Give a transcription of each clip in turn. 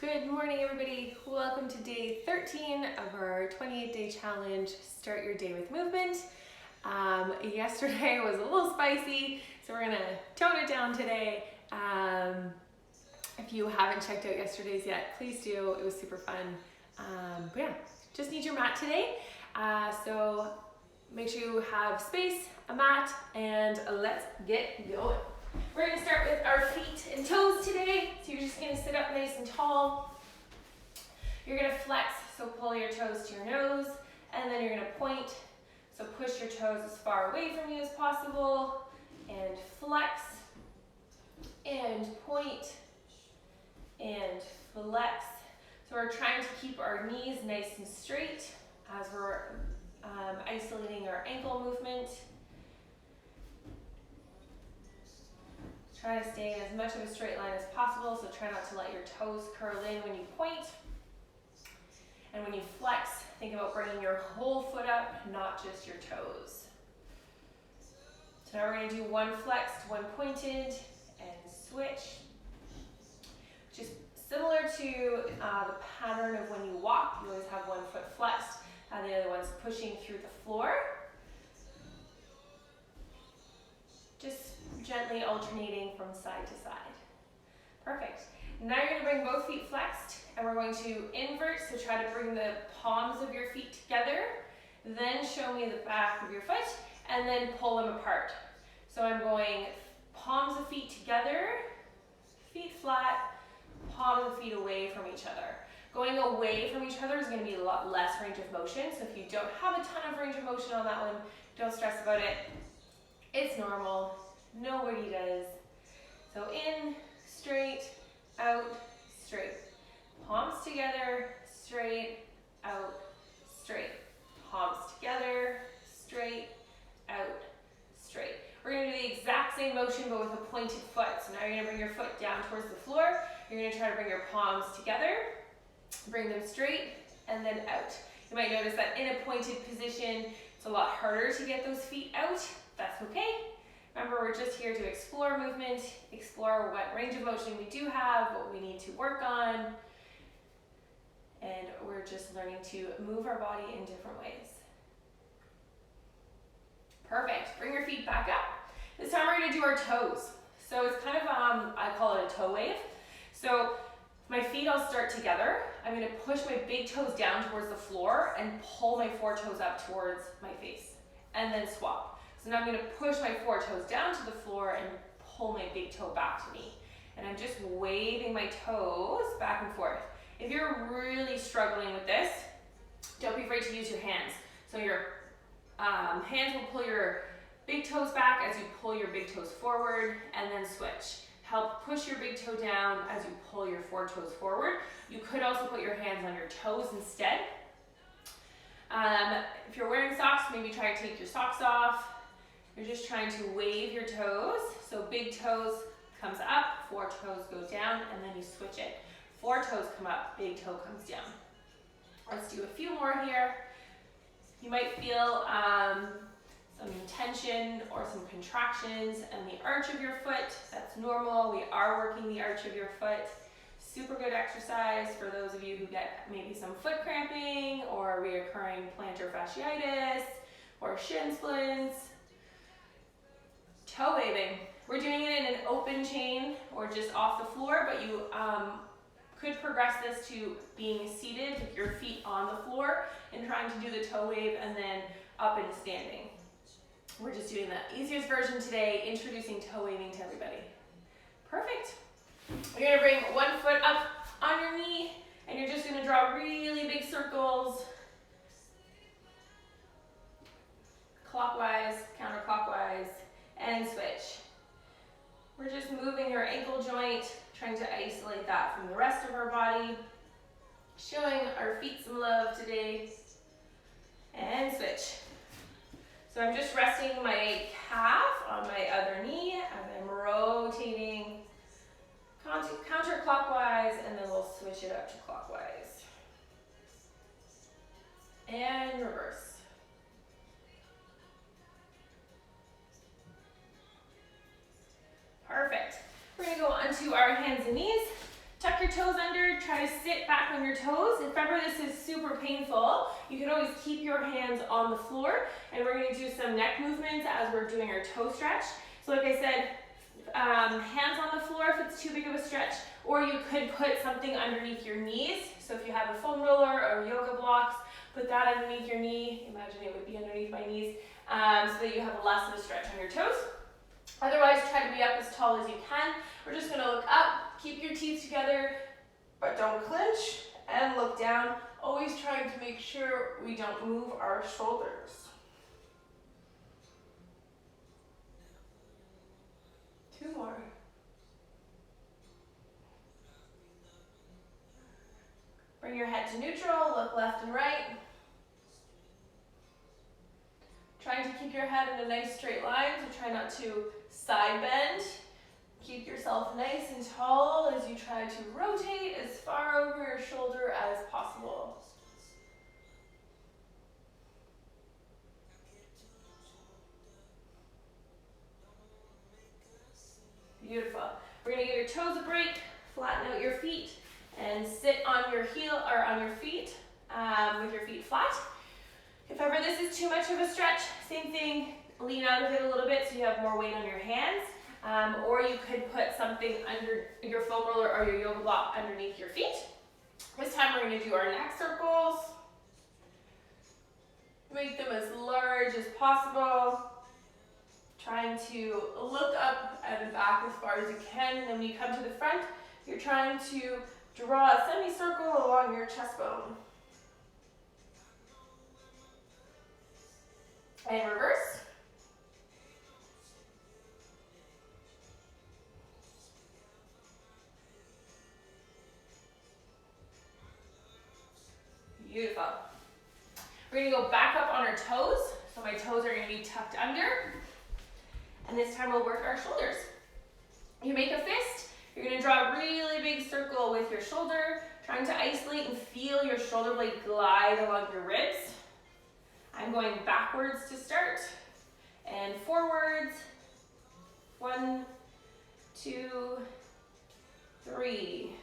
Good morning, everybody. Welcome to day 13 of our 28-day challenge, Start Your Day with Movement. Yesterday was a little spicy, so we're gonna tone it down today. If you haven't checked out yesterday's yet, please do. It was super fun. But yeah, just need your mat today. So make sure you have space, a mat, and let's get going. We're going to start with our feet and toes today. So you're just going to sit up nice and tall. You're going to flex, so pull your toes to your nose, and then you're going to point. So push your toes as far away from you as possible, and flex, and point, and flex. So we're trying to keep our knees nice and straight as we're isolating our ankle movement. Try to stay in as much of a straight line as possible, so try not to let your toes curl in when you point. And when you flex, think about bringing your whole foot up, not just your toes. So now we're going to do one flexed, one pointed, and switch. Just similar to the pattern of when you walk, you always have one foot flexed, and the other one's pushing through the floor. Just gently alternating from side to side. Perfect. Now you're going to bring both feet flexed, and we're going to invert, so try to bring the palms of your feet together, then show me the back of your foot, and then pull them apart. So I'm going palms of feet together, feet flat, palms of feet away from each other. Going away from each other is going to be a lot less range of motion, so if you don't have a ton of range of motion on that one, don't stress about it. It's normal. Nobody does. So in, straight, out, straight. Palms together, straight, out, straight. Palms together, straight, out, straight. We're going to do the exact same motion but with a pointed foot. So now you're going to bring your foot down towards the floor. You're going to try to bring your palms together, bring them straight, and then out. You might notice that in a pointed position, it's a lot harder to get those feet out. That's okay. Remember, we're just here to explore movement, explore what range of motion we do have, what we need to work on, and we're just learning to move our body in different ways. Perfect. Bring your feet back up. This time we're going to do our toes. So it's kind of, I call it a toe wave. So my feet all start together. I'm going to push my big toes down towards the floor and pull my four toes up towards my face, and then swap. So now I'm going to push my four toes down to the floor and pull my big toe back to me. And I'm just waving my toes back and forth. If you're really struggling with this, don't be afraid to use your hands. So your hands will pull your big toes back as you pull your big toes forward, and then switch. Help push your big toe down as you pull your four toes forward. You could also put your hands on your toes instead. If you're wearing socks, maybe try to take your socks off. You're just trying to wave your toes. So big toes comes up, four toes go down, and then you switch it. Four toes come up, big toe comes down. Let's do a few more here. You might feel some tension or some contractions in the arch of your foot. That's normal. We are working the arch of your foot. Super good exercise for those of you who get maybe some foot cramping or reoccurring plantar fasciitis or shin splints. Toe waving. We're doing it in an open chain or just off the floor, but you could progress this to being seated with your feet on the floor and trying to do the toe wave and then up and standing. We're just doing the easiest version today, introducing toe waving to everybody. Perfect. You're going to bring one foot up on your knee, and you're just going to draw really big circles, clockwise, counterclockwise, and switch. We're just moving your ankle joint, trying to isolate that from the rest of our body, showing our feet some love today, and switch. So I'm just resting my calf on my other knee as I'm rotating counterclockwise, and then we'll switch it up to clockwise. And reverse. Perfect. We're going to go onto our hands and knees. Tuck your toes under, try to sit back on your toes. If ever this is super painful, you can always keep your hands on the floor, and we're gonna do some neck movements as we're doing our toe stretch. So like I said, hands on the floor if it's too big of a stretch, or you could put something underneath your knees. So if you have a foam roller or yoga blocks, put that underneath your knee. Imagine it would be underneath my knees, so that you have less of a stretch on your toes. Otherwise, try to be up as tall as you can. We're just gonna look up, keep your teeth together, but don't clench, and look down. Always trying to make sure we don't move our shoulders. 2 more. Bring your head to neutral, look left and right. Trying to keep your head in a nice straight line, so try not to side bend. Keep yourself nice and tall as you try to rotate as far over your shoulder as possible. Beautiful. We're gonna give your toes a break, flatten out your feet, and sit on your heel or on your feet with your feet flat. If ever this is too much of a stretch, same thing, lean out of it a little bit so you have more weight on your hands, or you could put something under your foam roller or your yoga block underneath your feet. This time we're going to do our neck circles. Make them as large as possible. Trying to look up and back as far as you can, and then when you come to the front, you're trying to draw a semicircle along your chest bone. And reverse. Beautiful. We're gonna go back up on our toes. So my toes are gonna be tucked under. And this time we'll work our shoulders. You make a fist. You're gonna draw a really big circle with your shoulder, trying to isolate and feel your shoulder blade glide along your ribs. I'm going backwards to start and forwards. 1, 2, 3,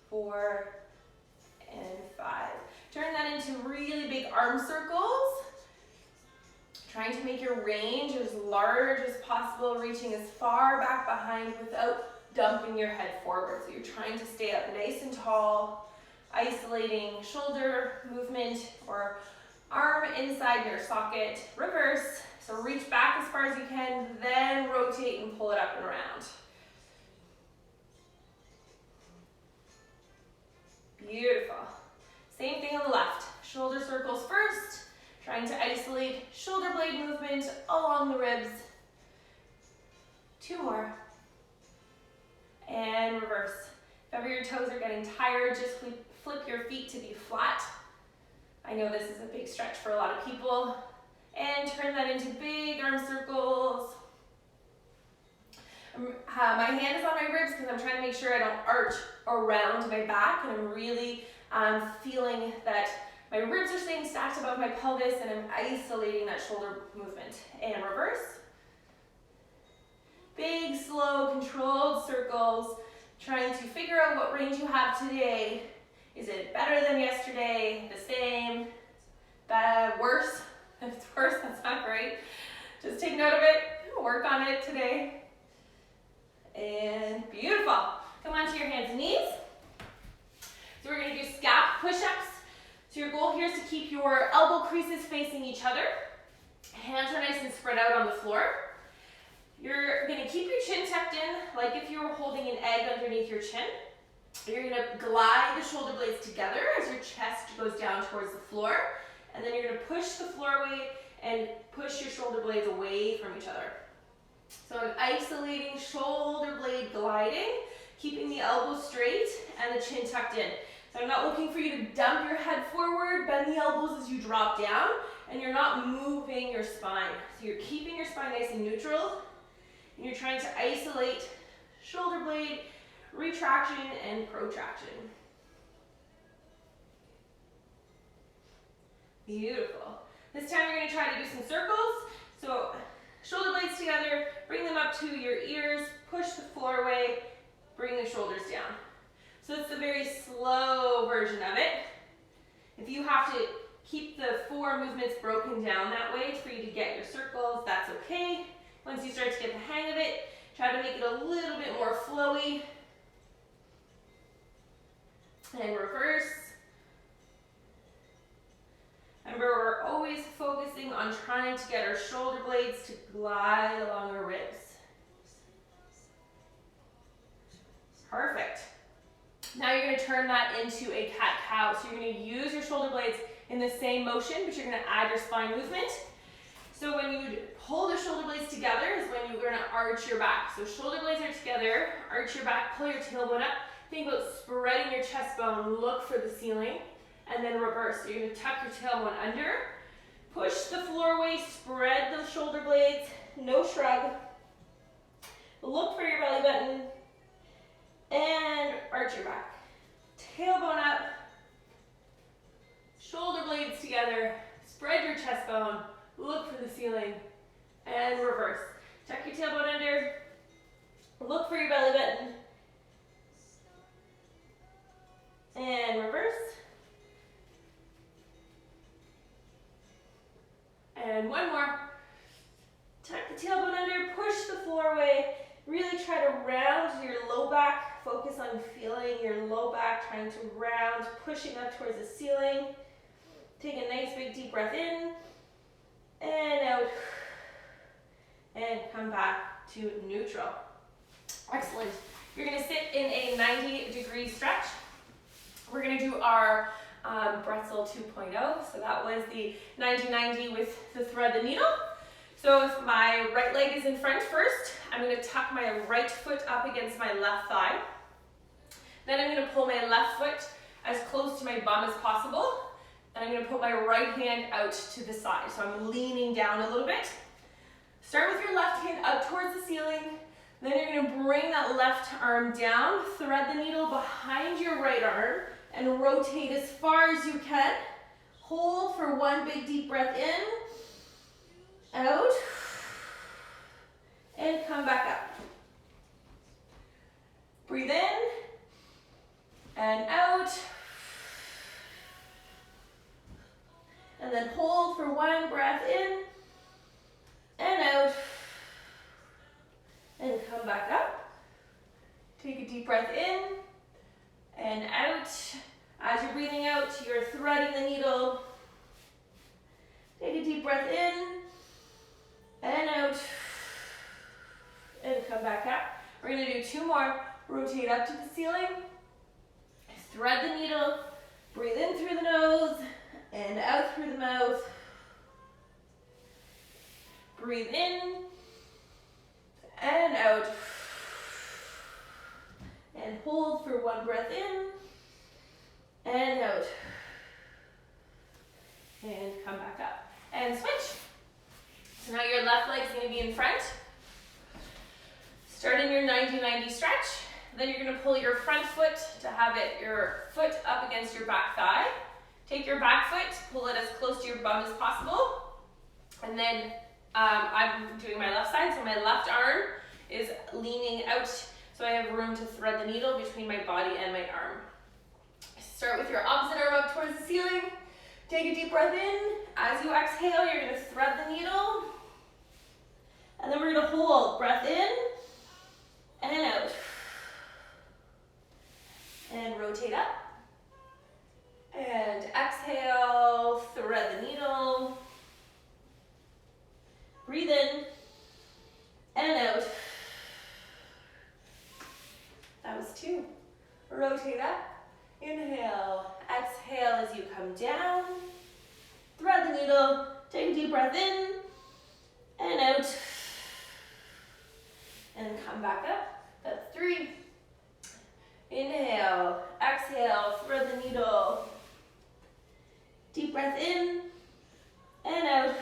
4, and 5. Turn that into really big arm circles. Trying to make your range as large as possible, reaching as far back behind without dumping your head forward. So you're trying to stay up nice and tall, isolating shoulder movement or arm inside your socket. Reverse, so reach back as far as you can, then rotate and pull it up and around. Beautiful. Same thing on the left. Shoulder circles first, trying to isolate shoulder blade movement along the ribs. 2 more. And reverse. If ever your toes are getting tired, just flip your feet to be flat. I know this is a big stretch for a lot of people. And turn that into big arm circles. My hand is on my ribs because I'm trying to make sure I don't arch around my back, and I'm really feeling that my ribs are staying stacked above my pelvis, and I'm isolating that shoulder movement. And reverse. Big, slow, controlled circles, trying to figure out what range you have today. Is it better than yesterday? The same? Bad? Worse? If it's worse, that's not great. Just take note of it. Work on it today. And beautiful. Come onto your hands and knees. So we're going to do scap push-ups. So your goal here is to keep your elbow creases facing each other. Hands are nice and spread out on the floor. You're going to keep your chin tucked in, like if you were holding an egg underneath your chin. You're going to glide the shoulder blades together as your chest goes down towards the floor. And then you're going to push the floor weight and push your shoulder blades away from each other. So I'm isolating shoulder blade gliding, keeping the elbows straight and the chin tucked in. So I'm not looking for you to dump your head forward, bend the elbows as you drop down, and you're not moving your spine. So you're keeping your spine nice and neutral, and you're trying to isolate shoulder blade, retraction, and protraction. Beautiful. This time you're going to try to do some circles. So shoulder blades together, bring them up to your ears, push the floor away, bring the shoulders down. So it's a very slow version of it. If you have to keep the 4 movements broken down that way for you to get your circles, that's okay. Once you start to get the hang of it, try to make it a little bit more flowy. And reverse. Remember, we're always focusing on trying to get our shoulder blades to glide along our ribs. Perfect. Now you're going to turn that into a cat-cow. So you're going to use your shoulder blades in the same motion, but you're going to add your spine movement. So when you pull the shoulder blades together is when you're going to arch your back. So shoulder blades are together, arch your back, pull your tailbone up. Think about spreading your chest bone, look for the ceiling, and then reverse. So you're going to tuck your tailbone under, push the floor away, spread the shoulder blades, no shrug. Look for your belly button, and arch your back. Tailbone up, shoulder blades together, spread your chest bone, look for the ceiling, and reverse. Tuck your tailbone under, look for your belly button, and reverse. And one more. Tuck the tailbone under, push the floor away. Really try to round your low back. Focus on feeling your low back, trying to round, pushing up towards the ceiling. Take a nice big deep breath in and out. And come back to neutral. Excellent. You're going to sit in a 90-degree stretch. We're going to do our Bretzel 2.0. So that was the 90-90 with the thread the needle. So if my right leg is in front first, I'm going to tuck my right foot up against my left thigh. Then I'm going to pull my left foot as close to my bum as possible. And I'm going to put my right hand out to the side. So I'm leaning down a little bit. Start with your left hand up towards the ceiling. Then you're going to bring that left arm down, thread the needle behind your right arm, and rotate as far as you can. Hold for one big deep breath in, out, and come back up. Breathe in, and out, and then hold for one breath in, and out, and come back up. Take a deep breath in, and out. As you're breathing out, you're threading the needle. Take a deep breath in, and out, and come back up. We're going to do 2 more. Rotate up to the ceiling, thread the needle, breathe in through the nose, and out through the mouth. Breathe in, and out, and hold for one breath in, and out, and come back up, and switch. So now your left leg's going to be in front. Starting your 90-90 stretch, then you're going to pull your front foot to have it, your foot up against your back thigh. Take your back foot, pull it as close to your bum as possible, and then I'm doing my left side, so my left arm is leaning out, so I have room to thread the needle between my body and my arm. Start with your opposite arm up towards the ceiling. Take a deep breath in. As you exhale, you're going to thread the needle. And then we're going to hold. Breath in and out. And rotate up. And exhale, thread the needle. Breathe in and out. That was 2. Rotate up. Inhale, exhale as you come down. Thread the needle, take a deep breath in and out. And come back up. That's 3. Inhale, exhale, thread the needle. Deep breath in and out.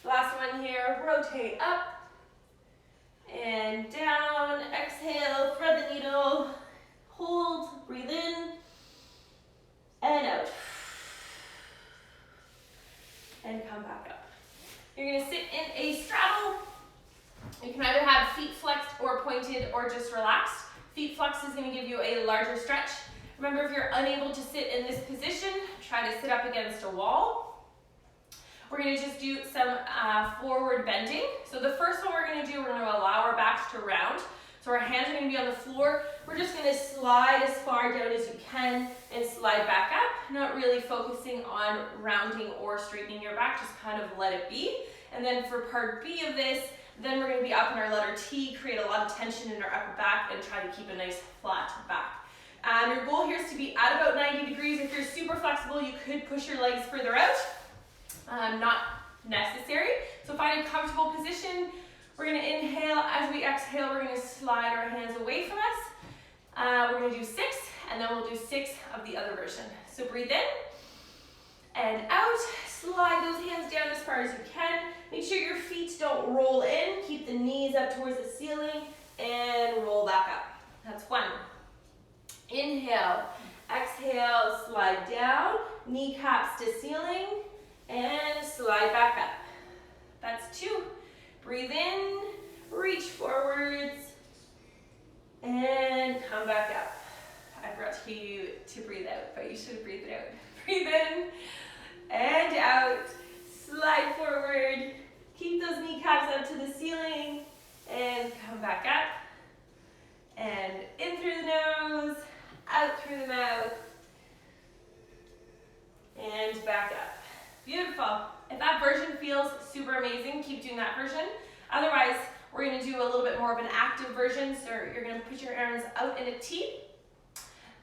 Last one here, rotate up and down. Exhale, thread the needle. Hold, breathe in, and out. And come back up. You're going to sit in a straddle. You can either have feet flexed or pointed or just relaxed. Feet flex is going to give you a larger stretch. Remember, if you're unable to sit in this position, try to sit up against a wall. We're going to just do some forward bending. So the first one we're going to do, we're going to allow our backs to round. So our hands are going to be on the floor. We're just going to slide as far down as you can and slide back up, not really focusing on rounding or straightening your back, just kind of let it be. And then for part B of this, then we're going to be up in our letter T, create a lot of tension in our upper back and try to keep a nice flat back. Your goal here is to be at about 90 degrees. If you're super flexible, you could push your legs further out. Not necessary. So find a comfortable position. We're going to inhale. As we exhale, we're going to slide our hands away from us. We're going to do 6, and then we'll do 6 of the other version. So breathe in and out. Slide those hands down as far as you can. Make sure your feet don't roll in. Keep the knees up towards the ceiling and roll back up. That's 1. Inhale, exhale, slide down, kneecaps to ceiling, and slide back up. That's 2. Breathe in, reach forwards, and come back up. I forgot to tell you to breathe out, but you should breathe it out. Breathe in and out, slide forward, keep those kneecaps up to the ceiling, and come back up. And in through the nose, out through the mouth, and back up. Beautiful. If that version feels super amazing, keep doing that version. Otherwise, we're going to do a little bit more of an active version. So you're going to put your arms out in a T.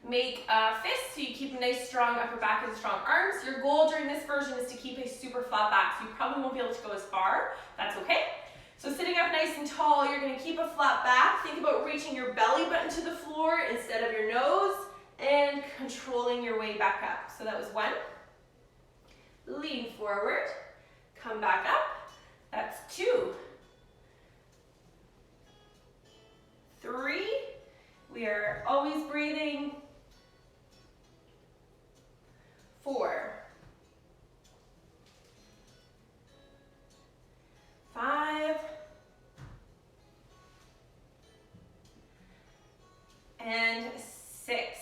Make a fist so you keep a nice strong upper back and strong arms. Your goal during this version is to keep a super flat back. So you probably won't be able to go as far. That's okay. So sitting up nice and tall, you're going to keep a flat back. Think about reaching your belly button to the floor instead of your nose and controlling your way back up. So that was 1. Lean forward, come back up. That's 2. 3. We are always breathing. 4. 5. And 6.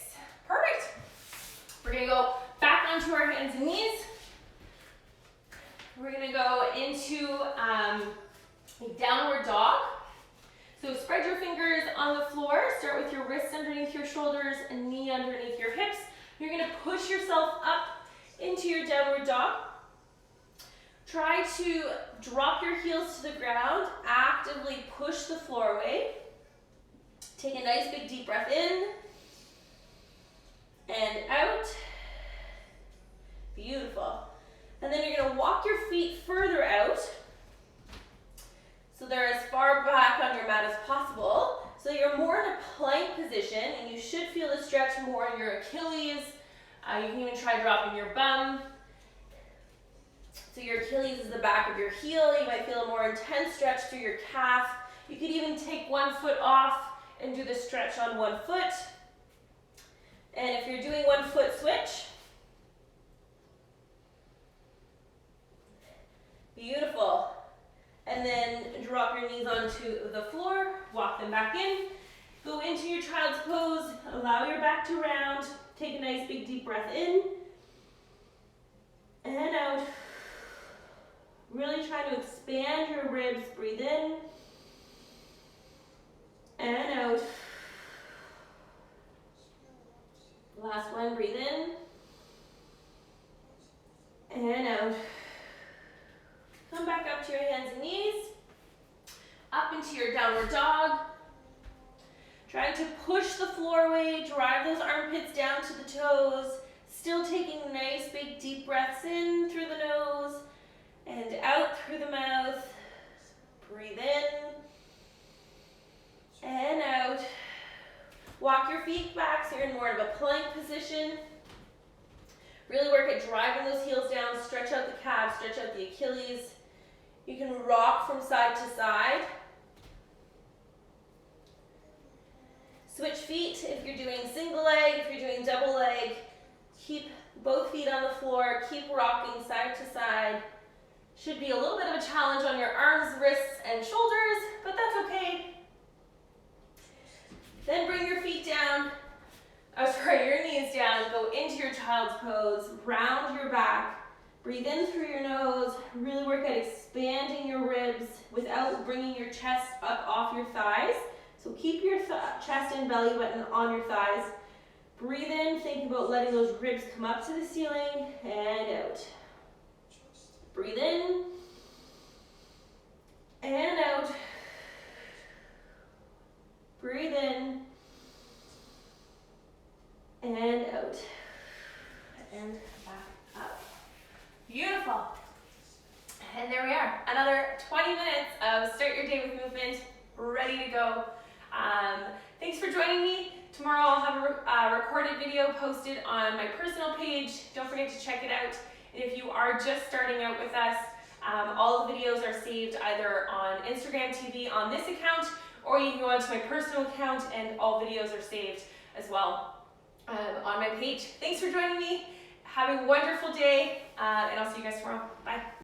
Perfect. We're going to go back onto our hands and knees. We're going to go into a downward dog. So spread your fingers on the floor. Start with your wrists underneath your shoulders and knee underneath your hips. You're going to push yourself up into your downward dog. Try to drop your heels to the ground. Actively push the floor away. Take a nice big deep breath in and out. Beautiful. And then you're going to walk your feet further out so they're as far back on your mat as possible. So you're more in a plank position, and you should feel the stretch more in your Achilles. You can even try dropping your bum. So your Achilles is the back of your heel. You might feel a more intense stretch through your calf. You could even take one foot off and do the stretch on one foot. And if you're doing one foot switch, beautiful. And then drop your knees onto the floor, walk them back in. Go into your child's pose, allow your back to round. Take a nice big deep breath in and out. Really try to expand your ribs. Breathe in and out. Last one, breathe in and out. Come back up to your hands and knees, up into your downward dog. Trying to push the floor away, drive those armpits down to the toes, still taking nice big deep breaths in through the nose and out through the mouth. Breathe in and out. Walk your feet back so you're in more of a plank position. Really work at driving those heels down, stretch out the calves, stretch out the Achilles. You can rock from side to side. Switch feet if you're doing single leg, if you're doing double leg. Keep both feet on the floor, keep rocking side to side. Should be a little bit of a challenge on your arms, wrists, and shoulders, but that's okay. Then bring your toes, round your back. Breathe in through your nose, really work at expanding your ribs without bringing your chest up off your thighs. So keep your chest and belly button on your thighs. Breathe in, think about letting those ribs come up to the ceiling, and out. Breathe in, and out. Breathe in, and out. And back up. Beautiful. And there we are. Another 20 minutes of start your day with movement, ready to go. Thanks for joining me. Tomorrow I'll have a recorded video posted on my personal page. Don't forget to check it out. And if you are just starting out with us, all the videos are saved either on Instagram TV on this account, or you can go onto my personal account and all videos are saved as well on my page. Thanks for joining me. Have a wonderful day, and I'll see you guys tomorrow. Bye.